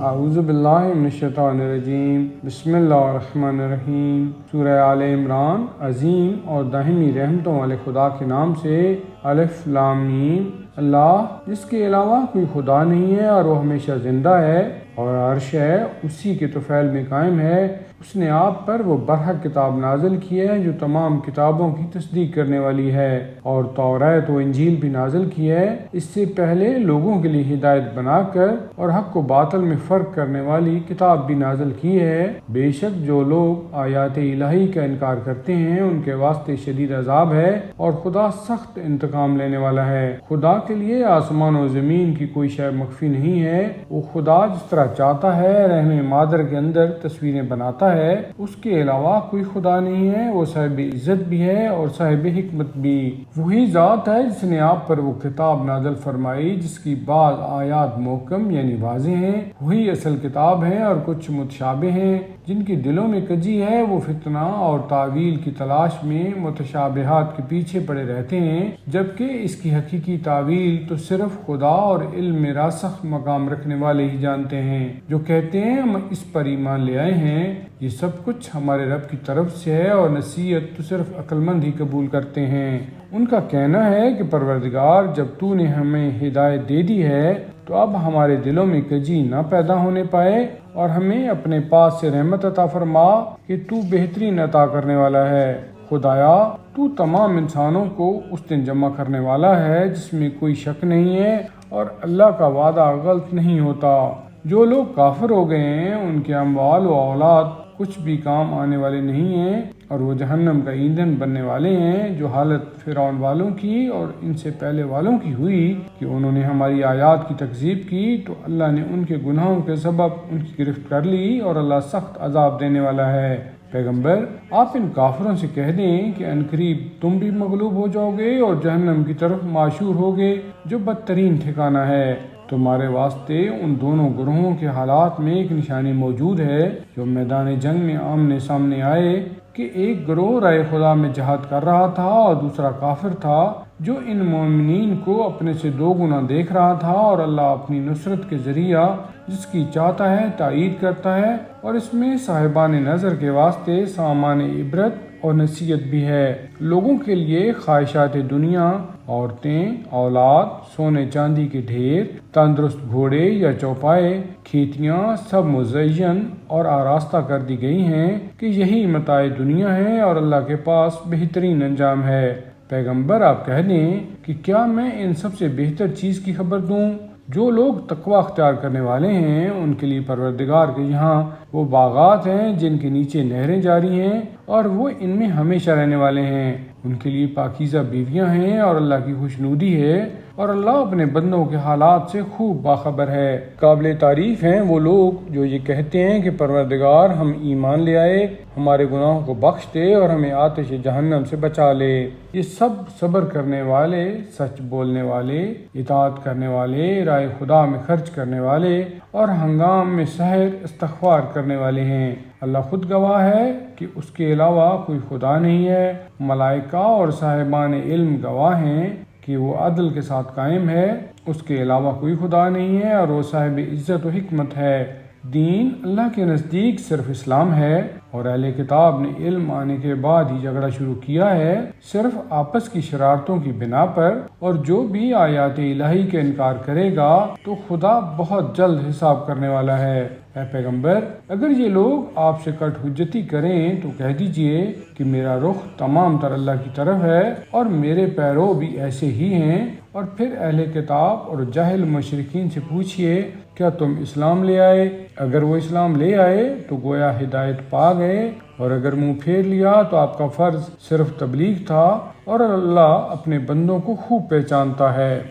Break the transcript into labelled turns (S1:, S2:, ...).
S1: اعوذ باللہ من الشیطان الرجیم، بسم اللہ الرحمن الرحیم۔ سورہ آل عمران۔ عظیم اور دائمی رحمتوں والے خدا کے نام سے۔ الف لام میم۔ اللہ جس کے علاوہ کوئی خدا نہیں ہے اور وہ ہمیشہ زندہ ہے اور عرش ہے اسی کے طفیل میں قائم ہے۔ اس نے آپ پر وہ برحق کتاب نازل کی ہے جو تمام کتابوں کی تصدیق کرنے والی ہے، اور توریت و انجیل بھی نازل کی ہے اس سے پہلے لوگوں کے لیے ہدایت بنا کر، اور حق و باطل میں فرق کرنے والی کتاب بھی نازل کی ہے۔ بے شک جو لوگ آیات الہی کا انکار کرتے ہیں ان کے واسطے شدید عذاب ہے، اور خدا سخت انتقام لینے والا ہے۔ خدا کے لیے آسمان و زمین کی کوئی شے مخفی نہیں ہے۔ وہ خدا جس طرح چاہتا ہے رحم مادر کے اندر تصویریں بناتا ہے، اس کے علاوہ کوئی خدا نہیں ہے۔ وہ صاحب عزت بھی ہے اور صاحب حکمت بھی۔ وہی ذات ہے جس نے آپ پر وہ کتاب نازل فرمائی جس کی بعض آیات محکم یعنی واضح ہیں، وہی اصل کتاب ہیں، اور کچھ متشابہ ہیں جن کی دلوں میں کجی ہے۔ وہ فتنہ اور تعویل کی تلاش میں متشابہات کے پیچھے پڑے رہتے ہیں، جبکہ اس کی حقیقی تعویل تو صرف خدا اور علم میں راسخ مقام رکھنے والے ہی جانتے ہیں، جو کہتے ہیں ہم اس پر ایمان لے آئے ہیں۔ یہ سب کچھ ہمارے رب کی طرف سے ہے، اور نصیحت تو صرف عقل مند ہی قبول کرتے ہیں۔ ان کا کہنا ہے کہ پروردگار جب تو نے ہمیں ہدایت دے دی ہے تو اب ہمارے دلوں میں کجی نہ پیدا ہونے پائے، اور ہمیں اپنے پاس سے رحمت عطا فرما کہ تو بہترین عطا کرنے والا ہے۔ خدایا تو تمام انسانوں کو اس دن جمع کرنے والا ہے جس میں کوئی شک نہیں ہے، اور اللہ کا وعدہ غلط نہیں ہوتا۔ جو لوگ کافر ہو گئے ہیں ان کے اموال و اولاد کچھ بھی کام آنے والے نہیں ہیں، اور وہ جہنم کا ایندھن بننے والے ہیں، جو حالت فرعون والوں کی اور ان سے پہلے والوں کی ہوئی کہ انہوں نے ہماری آیات کی تکذیب کی تو اللہ نے ان کے گناہوں کے سبب ان کی گرفت کر لی، اور اللہ سخت عذاب دینے والا ہے۔ پیغمبر آپ ان کافروں سے کہہ دیں کہ عنقریب تم بھی مغلوب ہو جاؤ گے اور جہنم کی طرف معشور ہوگے جو بدترین ٹھکانہ ہے۔ تمہارے واسطے ان دونوں گروہوں کے حالات میں ایک نشانی موجود ہے جو میدان جنگ میں آمنے سامنے آئے، کہ ایک گروہ رائے خدا میں جہاد کر رہا تھا اور دوسرا کافر تھا جو ان مومنین کو اپنے سے دو گنا دیکھ رہا تھا، اور اللہ اپنی نصرت کے ذریعہ جس کی چاہتا ہے تائید کرتا ہے، اور اس میں صاحبان نظر کے واسطے سامان عبرت اور نصیحت بھی ہے۔ لوگوں کے لیے خواہشات دنیا، عورتیں، اولاد، سونے چاندی کے ڈھیر، تندرست گھوڑے یا چوپائے، کھیتیاں سب مزین اور آراستہ کر دی گئی ہیں کہ یہی متاع دنیا ہے، اور اللہ کے پاس بہترین انجام ہے۔ پیغمبر آپ کہہ دیں کہ کیا میں ان سب سے بہتر چیز کی خبر دوں؟ جو لوگ تقوی اختیار کرنے والے ہیں ان کے لیے پروردگار کے یہاں وہ باغات ہیں جن کے نیچے نہریں جاری ہیں، اور وہ ان میں ہمیشہ رہنے والے ہیں۔ ان کے لیے پاکیزہ بیویاں ہیں اور اللہ کی خوشنودی ہے، اور اللہ اپنے بندوں کے حالات سے خوب باخبر ہے۔ قابل تعریف ہیں وہ لوگ جو یہ کہتے ہیں کہ پروردگار ہم ایمان لے آئے، ہمارے گناہوں کو بخش دے اور ہمیں آتش جہنم سے بچا لے۔ یہ سب صبر کرنے والے، سچ بولنے والے، اطاعت کرنے والے، رائے خدا میں خرچ کرنے والے، اور ہنگام میں سحر استغفار کرنے والے ہیں۔ اللہ خود گواہ ہے کہ اس کے علاوہ کوئی خدا نہیں ہے۔ ملائکہ اور صاحبان علم گواہ ہیں کہ وہ عدل کے ساتھ قائم ہے، اس کے علاوہ کوئی خدا نہیں ہے، اور وہ صاحب عزت و حکمت ہے۔ دین اللہ کے نزدیک صرف اسلام ہے، اور اہل کتاب نے علم آنے کے بعد ہی جھگڑا شروع کیا ہے صرف آپس کی شرارتوں کی بنا پر، اور جو بھی آیات الہی کے انکار کرے گا تو خدا بہت جلد حساب کرنے والا ہے۔ اے پیغمبر اگر یہ لوگ آپ سے کٹ حجتی کریں تو کہہ دیجئے کہ میرا رخ تمام تر اللہ کی طرف ہے، اور میرے پیرو بھی ایسے ہی ہیں۔ اور پھر اہل کتاب اور جاہل مشرکین سے پوچھئے کیا تم اسلام لے آئے؟ اگر وہ اسلام لے آئے تو گویا ہدایت پا گئے، اور اگر منہ پھیر لیا تو آپ کا فرض صرف تبلیغ تھا، اور اللہ اپنے بندوں کو خوب پہچانتا ہے۔